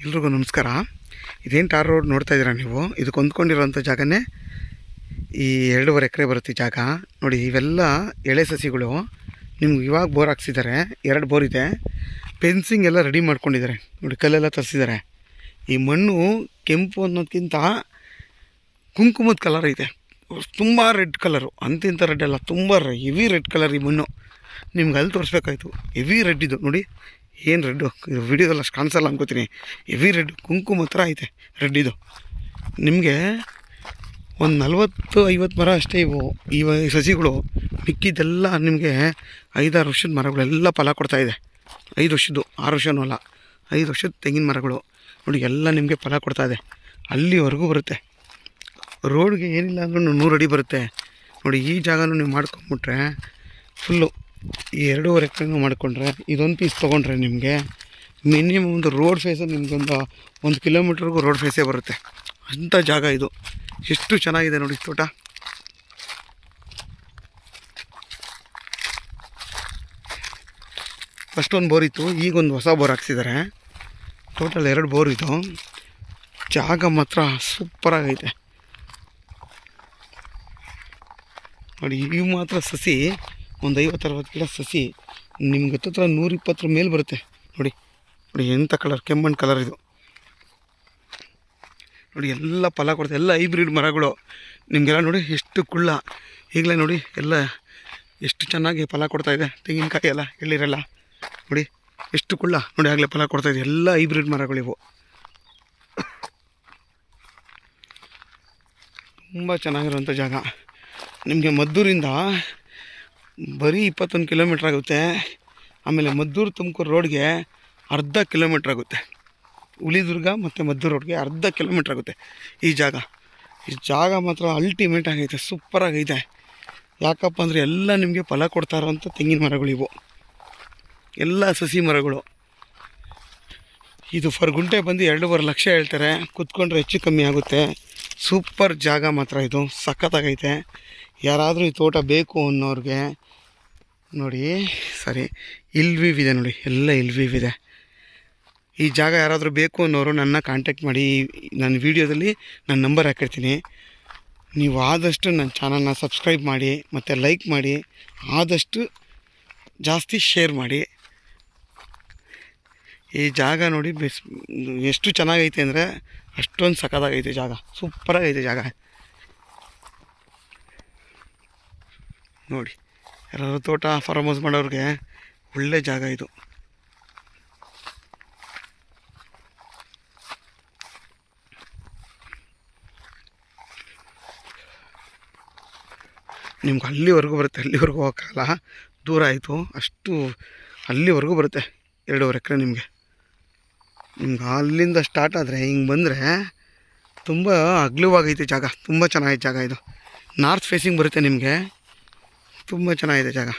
ಎಲ್ರಿಗೂ ನಮಸ್ಕಾರ. ಇದೇನು ಟಾರ್ ರೋಡ್ ನೋಡ್ತಾ ಇದ್ದೀರಾ ನೀವು? ಇದಕ್ಕೆ ಹೊಂದ್ಕೊಂಡಿರೋಂಥ ಜಾಗನೇ ಈ 2.5 ಎಕರೆ ಬರುತ್ತೆ ಜಾಗ. ನೋಡಿ, ಇವೆಲ್ಲ ಎಳೆ ಸಸಿಗಳು. ನಿಮ್ಗೆ ಇವಾಗ ಬೋರ್ ಹಾಕ್ಸಿದ್ದಾರೆ, 2 ಬೋರ್ ಇದೆ. ಫೆನ್ಸಿಂಗ್ ಎಲ್ಲ ರೆಡಿ ಮಾಡ್ಕೊಂಡಿದ್ದಾರೆ. ನೋಡಿ, ಕಲ್ಲೆಲ್ಲ ತರಿಸಿದ್ದಾರೆ. ಈ ಮಣ್ಣು ಕೆಂಪು ಅನ್ನೋದಕ್ಕಿಂತ ಕುಂಕುಮದ ಕಲರ್ ಐತೆ, ತುಂಬ ರೆಡ್ ಕಲರು. ಅಂತಿಂಥ ರೆಡ್ ಅಲ್ಲ, ತುಂಬ ಹೆವಿ ರೆಡ್ ಕಲರ್ ಈ ಮಣ್ಣು. ನಿಮ್ಗೆ ಅಲ್ಲಿ ತೋರಿಸ್ಬೇಕಾಯ್ತು. ಹೆವಿ ರೆಡ್ ಇದು ನೋಡಿ, ಏನು ರೆಡ್ಡು, ಇದು ವಿಡಿಯೋದಲ್ಲಿ ಅಷ್ಟು ಕಾಣಿಸಲ್ಲ ಅನ್ಕೋತೀನಿ. ಹೆವಿ ರೆಡ್ ಕುಂಕುಮ ಹತ್ರ ಐತೆ ರೆಡ್ ಇದು. ನಿಮಗೆ ಒಂದು 40-50 ಮರ ಅಷ್ಟೇ ಇವು ಸಸಿಗಳು. ಮಿಕ್ಕಿದ್ದೆಲ್ಲ ನಿಮಗೆ 5-6 ವರ್ಷದ ಮರಗಳೆಲ್ಲ ಫಲ ಕೊಡ್ತಾಯಿದೆ. 5 ವರ್ಷದ್ದು, 6 ವರ್ಷನೂ ಅಲ್ಲ, 5 ವರ್ಷದ ತೆಂಗಿನ ಮರಗಳು ನೋಡಿ ಎಲ್ಲ ನಿಮಗೆ ಫಲ ಕೊಡ್ತಾಯಿದೆ. ಅಲ್ಲಿವರೆಗೂ ಬರುತ್ತೆ. ರೋಡ್ಗೆ ಏನಿಲ್ಲ ಅಂದ್ರೂ 100 ಅಡಿ ಬರುತ್ತೆ. ನೋಡಿ, ಈ ಜಾಗನೂ ನೀವು ಮಾಡ್ಕೊಂಬಿಟ್ರೆ ಫುಲ್ಲು ಈ 2.5 ಎಕರೆನೂ ಮಾಡಿಕೊಂಡ್ರೆ, ಇದೊಂದು ಪೀಸ್ ತೊಗೊಂಡ್ರೆ ನಿಮಗೆ ಮಿನಿಮಮ್ ಒಂದು ರೋಡ್ ಫೇಸು ನಿಮಗೊಂದು 1 ಕಿಲೋಮೀಟ್ರಿಗೂ ರೋಡ್ ಫೇಸೇ ಬರುತ್ತೆ. ಅಂಥ ಜಾಗ ಇದು. ಎಷ್ಟು ಚೆನ್ನಾಗಿದೆ ನೋಡಿ ತೋಟ. ಫಸ್ಟ್ ಒಂದು ಬೋರ್ ಇತ್ತು, ಈಗೊಂದು ಹೊಸ ಬೋರ್ ಹಾಕ್ಸಿದ್ದಾರೆ. ಟೋಟಲ್ 2 ಬೋರ್ ಇದು. ಜಾಗ ಮಾತ್ರ ಸೂಪರಾಗೈತೆ ನೋಡಿ. ಇವು ಮಾತ್ರ ಸಸಿ ಒಂದು 50-60 ಗಿಡ ಸಸಿ ನಿಮ್ಗೆ ಹತ್ತಿರ 120 ಮೇಲೆ ಬರುತ್ತೆ. ನೋಡಿ ನೋಡಿ ಎಂಥ ಕಲರ್, ಕೆಮ್ಮಣ್ಣು ಕಲರ್ ಇದು. ನೋಡಿ ಎಲ್ಲ ಫಲ ಕೊಡ್ತಾರೆ, ಎಲ್ಲ ಹೈಬ್ರಿಡ್ ಮರಗಳು. ನಿಮಗೆಲ್ಲ ನೋಡಿ ಎಷ್ಟು ಕುಳ್ಳ. ಈಗಲೇ ನೋಡಿ ಎಲ್ಲ ಎಷ್ಟು ಚೆನ್ನಾಗಿ ಫಲ ಕೊಡ್ತಾಯಿದೆ. ತೆಂಗಿನಕಾಯಿ ಎಲ್ಲ ಎಳ್ಳಿರಲ್ಲ ನೋಡಿ ಎಷ್ಟು ಕುಳ್ಳ. ನೋಡಿ ಆಗಲೇ ಫಲ ಕೊಡ್ತಾಯಿದೆ. ಎಲ್ಲ ಹೈಬ್ರಿಡ್ ಮರಗಳಿವು. ತುಂಬ ಚೆನ್ನಾಗಿರೋಂಥ ಜಾಗ. ನಿಮಗೆ ಮದ್ದೂರಿಂದ ಬರೀ 21 ಕಿಲೋಮೀಟ್ರ್ ಆಗುತ್ತೆ. ಆಮೇಲೆ ಮದ್ದೂರು ತುಮಕೂರು ರೋಡ್ಗೆ ಅರ್ಧ ಕಿಲೋಮೀಟ್ರ್ ಆಗುತ್ತೆ. ಹುಲಿದುರ್ಗ ಮತ್ತು ಮದ್ದೂರು ರೋಡ್ಗೆ ಅರ್ಧ ಕಿಲೋಮೀಟ್ರ್ ಆಗುತ್ತೆ ಈ ಜಾಗ. ಈ ಜಾಗ ಮಾತ್ರ ಅಲ್ಟಿಮೇಟ್ ಆಗೈತೆ, ಸೂಪರಾಗೈತೆ. ಯಾಕಪ್ಪ ಅಂದರೆ ಎಲ್ಲ ನಿಮಗೆ ಫಲ ಕೊಡ್ತಾ ಇರೋಂಥ ತೆಂಗಿನ ಮರಗಳಿವು, ಎಲ್ಲ ಸಸಿ ಮರಗಳು. ಇದು ಫರ್ ಗುಂಟೆ ಬಂದು 2.5 ಲಕ್ಷ ಹೇಳ್ತಾರೆ. ಕೂತ್ಕೊಂಡ್ರೆ ಹೆಚ್ಚು ಕಮ್ಮಿ ಆಗುತ್ತೆ. ಸೂಪರ್ ಜಾಗ ಮಾತ್ರ ಇದು, ಸಖತ್ತಾಗೈತೆ. ಯಾರಾದರೂ ಈ ತೋಟ ಬೇಕು ಅನ್ನೋರಿಗೆ ನೋಡಿ, ಸರಿ ಇಲ್ವೀವ್ ಇದೆ ನೋಡಿ, ಎಲ್ಲ ಇಲ್ವೀವ್ ಇದೆ. ಈ ಜಾಗ ಯಾರಾದರೂ ಬೇಕು ಅನ್ನೋರು ನನ್ನ ಕಾಂಟ್ಯಾಕ್ಟ್ ಮಾಡಿ. ನನ್ನ ವೀಡಿಯೋದಲ್ಲಿ ನನ್ನ ನಂಬರ್ ಹಾಕಿರ್ತೀನಿ. ನೀವು ಆದಷ್ಟು ನನ್ನ ಚಾನಲ್ನ ಸಬ್ಸ್ಕ್ರೈಬ್ ಮಾಡಿ ಮತ್ತು ಲೈಕ್ ಮಾಡಿ, ಆದಷ್ಟು ಜಾಸ್ತಿ ಶೇರ್ ಮಾಡಿ. ಈ ಜಾಗ ನೋಡಿ ಎಷ್ಟು ಚೆನ್ನಾಗೈತೆ ಅಂದರೆ ಅಷ್ಟೊಂದು ಸಖತ್ತಾಗೈತೆ ಜಾಗ, ಸೂಪರಾಗೈತೆ ಜಾಗ ನೋಡಿ. ಯಾರಾದ್ರು ತೋಟ ಫಾರ್ಮ್ ಹೌಸ್ ಮಾಡೋರಿಗೆ ಒಳ್ಳೆ ಜಾಗ ಇದು. ನಿಮ್ಗೆ ಅಲ್ಲಿವರೆಗೂ ಬರುತ್ತೆ, ಅಲ್ಲಿವರೆಗೂ ಹೋಗೋಕ್ಕಲ್ಲ, ದೂರ ಆಯಿತು. ಅಷ್ಟು ಅಲ್ಲಿವರೆಗೂ ಬರುತ್ತೆ 2.5 ಎಕರೆ ನಿಮಗೆ. ನಿಮ್ಗೆ ಅಲ್ಲಿಂದ ಸ್ಟಾರ್ಟ್ ಆದರೆ ಹಿಂಗೆ ಬಂದರೆ ತುಂಬ ಅಗಲವಾಗೈತೆ ಜಾಗ. ತುಂಬ ಚೆನ್ನಾಗೈತೆ ಜಾಗ ಇದು. ನಾರ್ತ್ ಫೇಸಿಂಗ್ ಬರುತ್ತೆ ನಿಮಗೆ. ತುಂಬ ಚೆನ್ನಾಗಿದೆ ಜಾಗ.